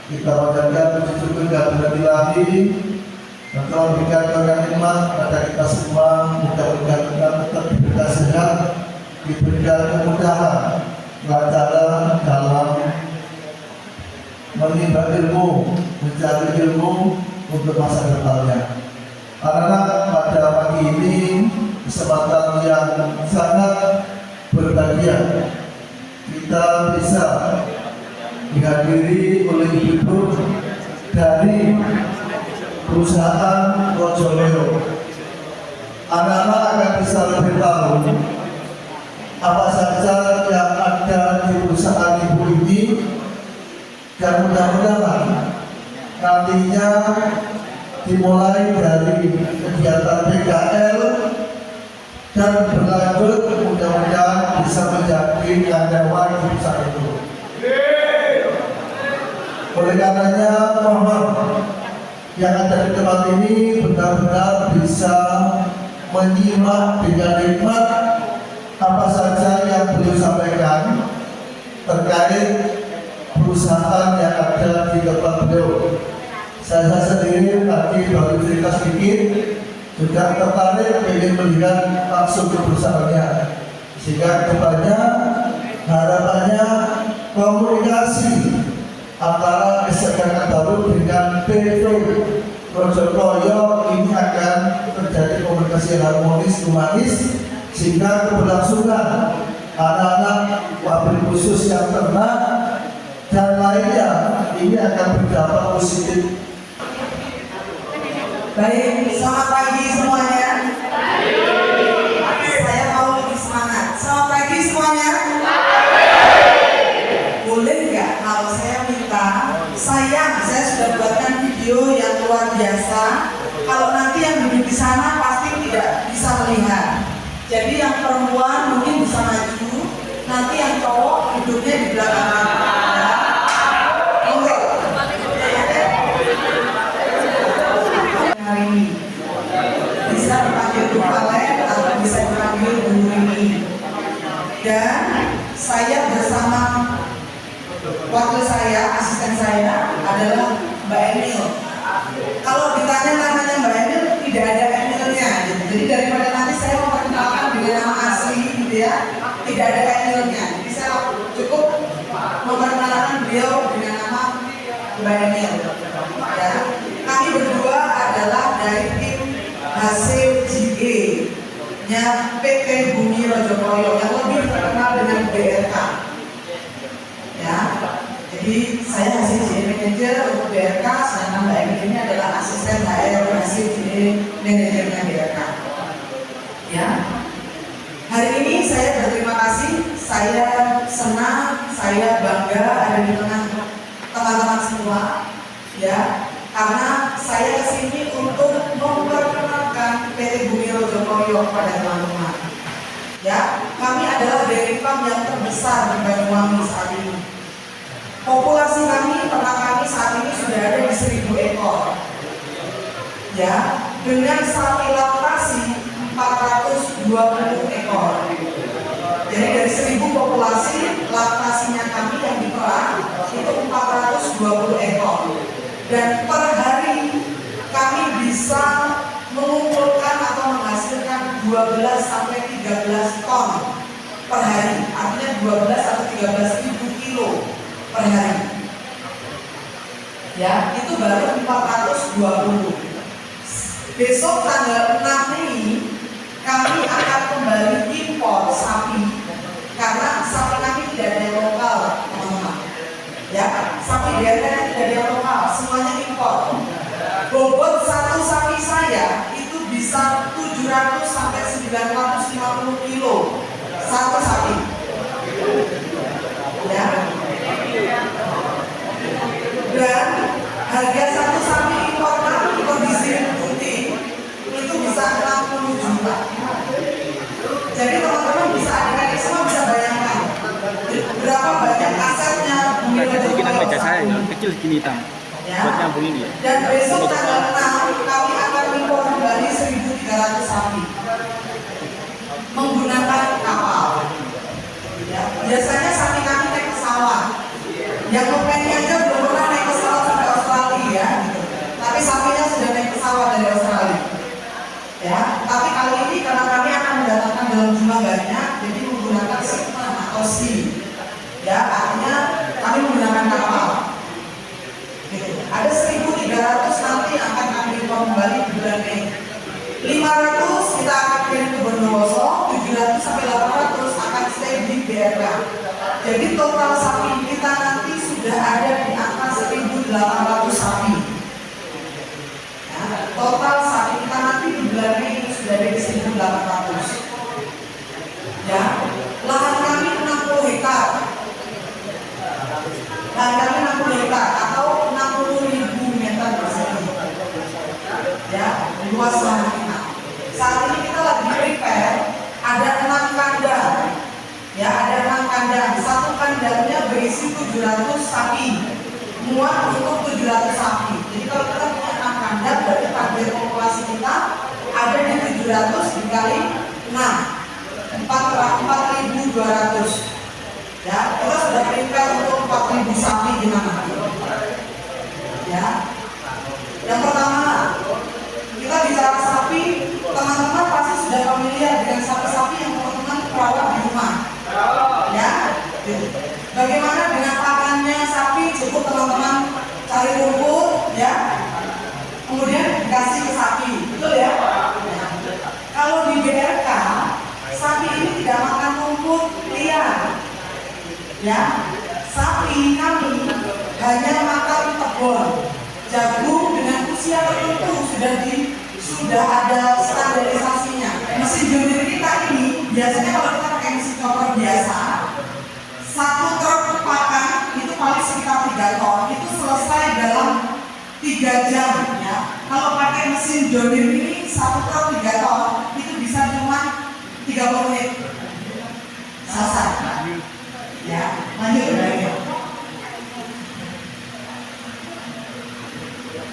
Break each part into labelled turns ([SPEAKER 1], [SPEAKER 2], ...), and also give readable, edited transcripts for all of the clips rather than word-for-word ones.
[SPEAKER 1] Kita panjatkan puji syukur kehadirat Ilahi dan telah memberikan karunia nikmat pada kita semua. Mudah-mudahan kita tetap diberikan sehat, diberikan kemudahan, kelancaran dalam menimba ilmu, mencari ilmu untuk masa depannya. Anak-anak, pada pagi ini kesempatan yang sangat berbahagia kita bisa dihadiri oleh ibu dari perusahaan Rojoleo. Anak-anak akan bisa lebih tahu apa saja yang ada di perusahaan ibu ini, dan mudah-mudahan nantinya dimulai dari kegiatan PKL dan berlanjut mudah-mudahan bisa menjadi karyawan di perusahaan itu. Oleh karenanya mohon yang ada di tempat ini benar-benar bisa menyimak dengan nikmat apa saja yang beliau sampaikan terkait perusahaan yang ada di tempat beliau. Saya sendiri tadi baru cerita sedikit, juga tertarik ingin melihat langsung ke perusahaannya, sehingga kedepannya harapannya komunikasi antara SMK baru dengan PV Rojoloyo ini akan terjadi komunikasi harmonis, humanis, sehingga keberlangsungan anak-anak pabrik khusus yang ternak dan lainnya ini akan berdampak positif.
[SPEAKER 2] Baik, selamat pagi semuanya. Saya mau lebih semangat. Selamat pagi semuanya. Boleh nggak kalau saya minta, saya sudah buatkan video yang luar biasa. Kalau nanti yang duduk di sana pasti tidak bisa melihat. Jadi yang perempuan mungkin bisa maju, nanti yang cowok duduknya di belakang. Hari ini bisa dipanggil Bu Valen atau bisa dipanggil Bu Rini, dan saya bersama wakil saya, asisten saya adalah Mbak Emil. Kalau ditanya namanya Mbak Emil, tidak ada Emilnya gitu. Jadi daripada nanti saya memperkenalkan dengan nama asli gitu ya, tidak ada Emilnya. Jadi saya cukup memperkenalkan beliau dengan nama Mbak Emil ya. Kami berdua adalah dari tim HCGE nya PT Bumi Rojoloyo yang lebih terkenal dengan BRK ya. Jadi saya HCGE Manager untuk BRK, sedangkan Mbak Emil ini adalah asisten HR HCGE Managernya BRK ya. Hari ini saya berterima kasih, saya senang, saya bangga ada di tengah teman-teman semua ya, karena saya kesini untuk memperkenalkan PT Bumi Rojoloyo kepada teman-teman ya. Kami adalah dairy farm yang terbesar di Banyuwangi saat ini. Populasi kami, ternak kami saat ini sudah ada di 1000 ekor ya, dengan sapi laktasi 420 ekor. Jadi dari 1000 populasi, laktasinya kami yang diperah itu 420 ekor. Dan per hari kami bisa mengumpulkan atau menghasilkan 12 sampai 13 ton per hari. Artinya 12 atau 13.000 kilo per hari. Ya, itu baru 420. Besok tanggal 6 Mei kami akan kembali impor sapi karena sapi kami tidak ada yang lokal, teman-teman. Ya, sapi DRK tidak ada yang lokal, semuanya impor. Bobot satu sapi saya itu bisa 700 sampai 950 kilo satu sapi. Ya. Dan harga satu sapi impor kami kondisi putih itu bisa 60 juta. Jadi teman-teman bisa adik-adik semua bisa bayangkan berapa banyak asetnya Bumi Rojoloyo
[SPEAKER 3] baca saya yang kecil segini hitam
[SPEAKER 2] ya.
[SPEAKER 3] Buat nyambung ini ya.
[SPEAKER 2] Dan besok tanggal 6 kami akan impor kembali 1.300 sapi menggunakan kapal ya. Biasanya sapi kami naik pesawat, yang pengennya aja belum pernah naik pesawat untuk 700 sapi. Jadi kalau kita punya 6 kandang, berarti target populasi kita ada di 700 dikali 6, 4.200. Ya, kita sudah prepare untuk 4.000 sapi gimana? Ya, yang pertama kita bicara sapi, teman-teman pasti sudah familiar dengan sapi-sapi yang teman-teman perawat di rumah. Ya, bagaimana dengan pakannya sapi? Cukup teman-teman cari rumput, ya, kemudian dikasih ke sapi, betul ya? Kalau di BRK, sapi ini tidak makan rumput liar, ya. Sapi kami hanya makan tebon, jagung dengan usia tertentu sudah ada standarisasinya. Mesin jomir kita ini biasanya kalau kita pakai mesin chopper biasa, satu truk pakan itu paling sekitar 3 ton, itu selesai dalam 3 jam, ya. Kalau pakai mesin jomir ini satu truk 3 ton itu bisa cuma 30 menit selesai. Ya, lanjut lagi.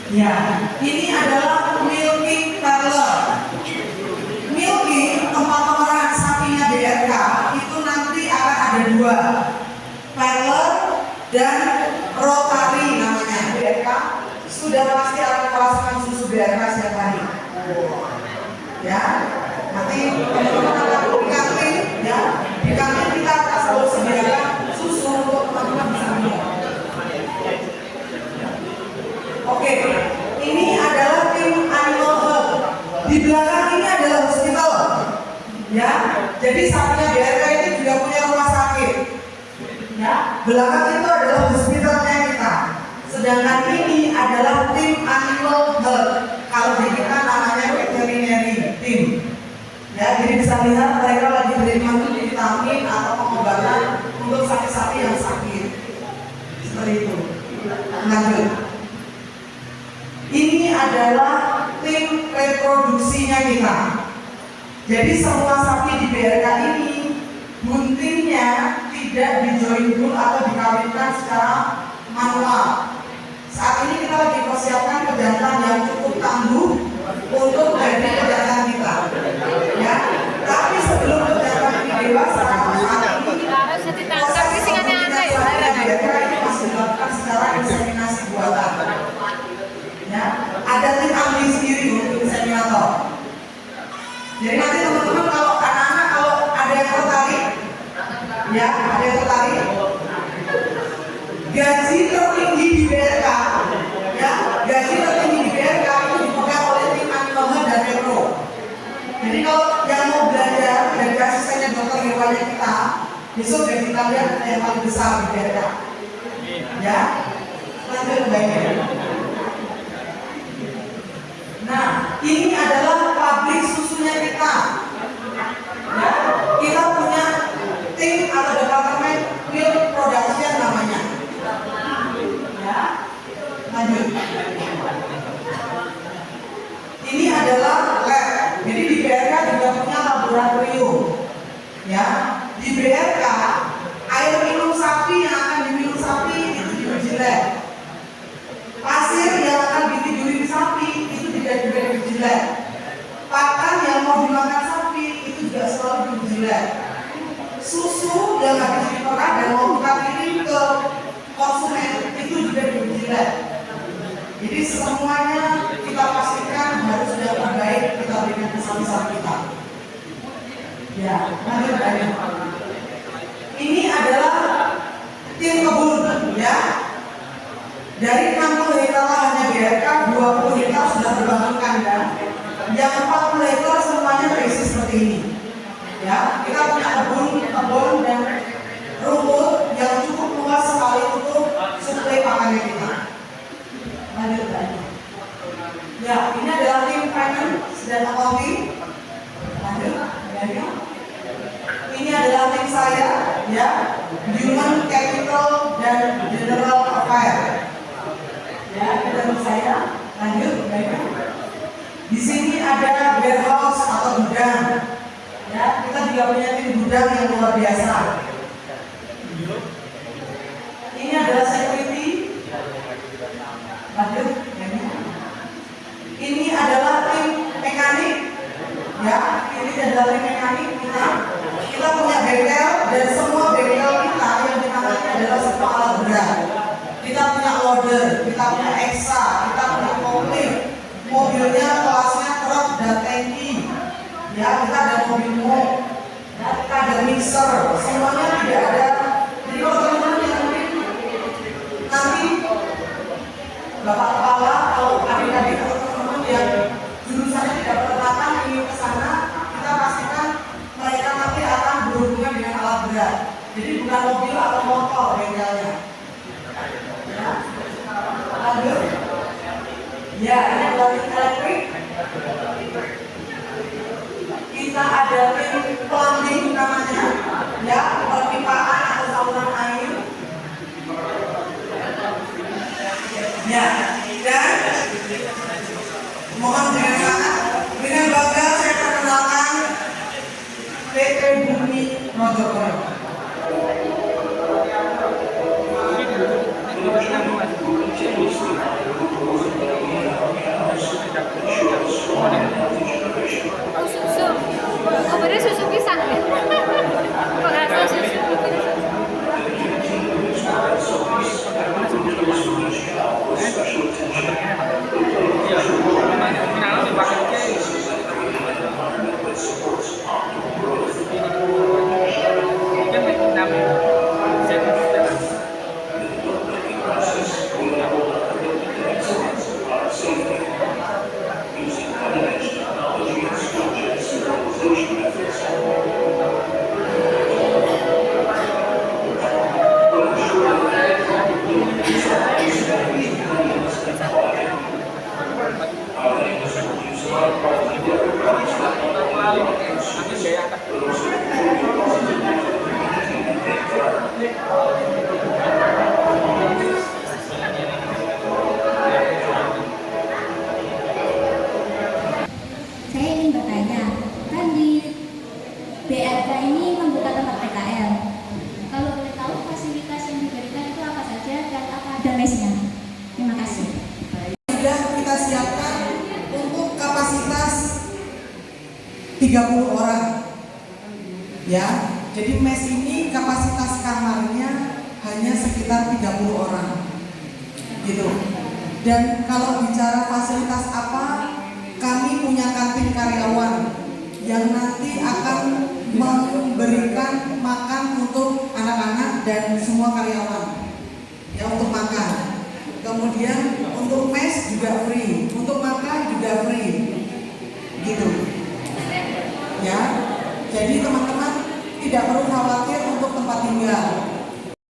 [SPEAKER 2] Ya, ini adalah milking parlor. Milking, tempat pemerahan sapinya BRK itu nanti akan ada 2, parlor dan rotary namanya. BRK sudah pasti akan merasakan susu BRK setiap hari. Ya, nanti teman-teman akan di kantin, ya, di kantin kita akan selalu sediakan susu untuk teman-teman bisa minum. Oke, ini adalah tim animal hub. Di belakang ini adalah hospital, ya. Jadi sapinya BRK ini juga punya rumah sakit, ya. Belakang itu adalah hospitalnya kita. Sedangkan ini adalah tim animal hub. Kalau di kita namanya veterinary team. Ya, jadi bisa lihat mereka lagi berikan vitamin atau pengobatan untuk sapi-sapi yang sakit. Seperti itu. Lanjut. Ini adalah tim reproduksinya kita. Jadi semua sapi di BRK ini buntingnya tidak dijoin dulu atau dikawinkan secara manual. Saat ini kita lagi persiapkan pejantan yang cukup tangguh untuk jadi pejantan kita. Ya, tapi sebelum pejantan ini dewasa, proses ini masih dilakukan secara inseminasi buatan. Ya, ada tim ahli sendiri untuk inseminator. Jadi nanti teman-teman kalau anak-anak kalau ada yang tertarik, ya, ada yang tertarik, gaji tertinggi di BRK, ya, gaji tertinggi di BRK itu dipegang oleh tim animal hub dan repro. Jadi kalau yang mau belajar dari asistennya dokter hewannya kita, besok gaji kalian yang paling besar di BRK. Ya, lanjut baiknya. Nah, ini adalah pabrik susunya kita. Ya, kita punya tim atau departemen milk production namanya. Ya, lanjut. Ini adalah lab. Jadi di BRK juga punya laboratorium. Ya, di BRK air minum sapi yang akan diminum sapi itu diuji lab. Pasir yang akan ditiduri sapi itu juga diuji lab. Pakan yang mau dimakan sapi itu juga selalu diuji lab. Susu yang habis diperas dan mau kita kirim ke konsumen itu juga diuji lab. Jadi semuanya kita pastikan harus sudah terbaik kita berikan ke sapi-sapi kita. Ya, lanjut lagi. Ini adalah tim kebun, ya. Dari 60 hektar lahannya BRK, 20 hektar sudah terbangun kandang. Yang 40 hektar semuanya terisi seperti ini. Ya, kita punya kebun dan rumput yang cukup luas sekali untuk suplai pakannya kita. Lanjut lagi. Ya, ini adalah tim finance dan accounting. Lanjut lagi. Ini adalah tim saya, ya, human capital dan general affairs. Ya, tim saya. Lanjut lagi. Di sini ada warehouse atau gudang. Ya, kita juga punya tim gudang yang luar biasa. Ini adalah security. Lanjut. Ini adalah tim mekanik, ya. Ini adalah tim mekanik kita. Kita punya bengkel dan semua bengkel kita yang dimana adalah semua alat berat. Kita punya loader, kita punya exa, kita punya forklift, mobilnya kelasnya truk dan tangki. Ya, kita ada mobil mop, ya, kita ada mixer, semuanya tidak ada. Jadi kalau teman-teman yang nanti Bapak Kepala atau adik-adik atau teman-teman yang jurusannya tidak bertepatan ingin ke sana, kita pastikan mereka nanti akan berhubungan dengan alat berat. Jadi bukan mobil atau motor bengkelnya. Ya, lanjut. Ya, ini adalah tim elektrik. Kita ada tim plumbing namanya, ya, perpipaan atau saluran air. Ya, dan mohon dengan bangga saya perkenalkan PT Bumi Mojokerto.
[SPEAKER 4] Oh, susu. Oh, berarti susu pisang ya? Kok rasa susu?
[SPEAKER 5] Saya ingin bertanya, kan di BRK ini membuka tempat PKL. Kalau boleh tahu fasilitas yang diberikan itu apa saja dan apa ada mesnya? Terima kasih.
[SPEAKER 2] Sudah kita siapkan untuk kapasitas 30 orang. Ya, jadi mes ini kapasitas kamarnya hanya sekitar 30 orang. Gitu. Dan kalau bicara fasilitas apa, kami punya kantin karyawan yang nanti akan memberikan makan untuk anak-anak dan semua karyawan. Ya, untuk makan. Kemudian untuk mes juga free, untuk makan juga free. Gitu. Ya. Jadi teman-teman tidak perlu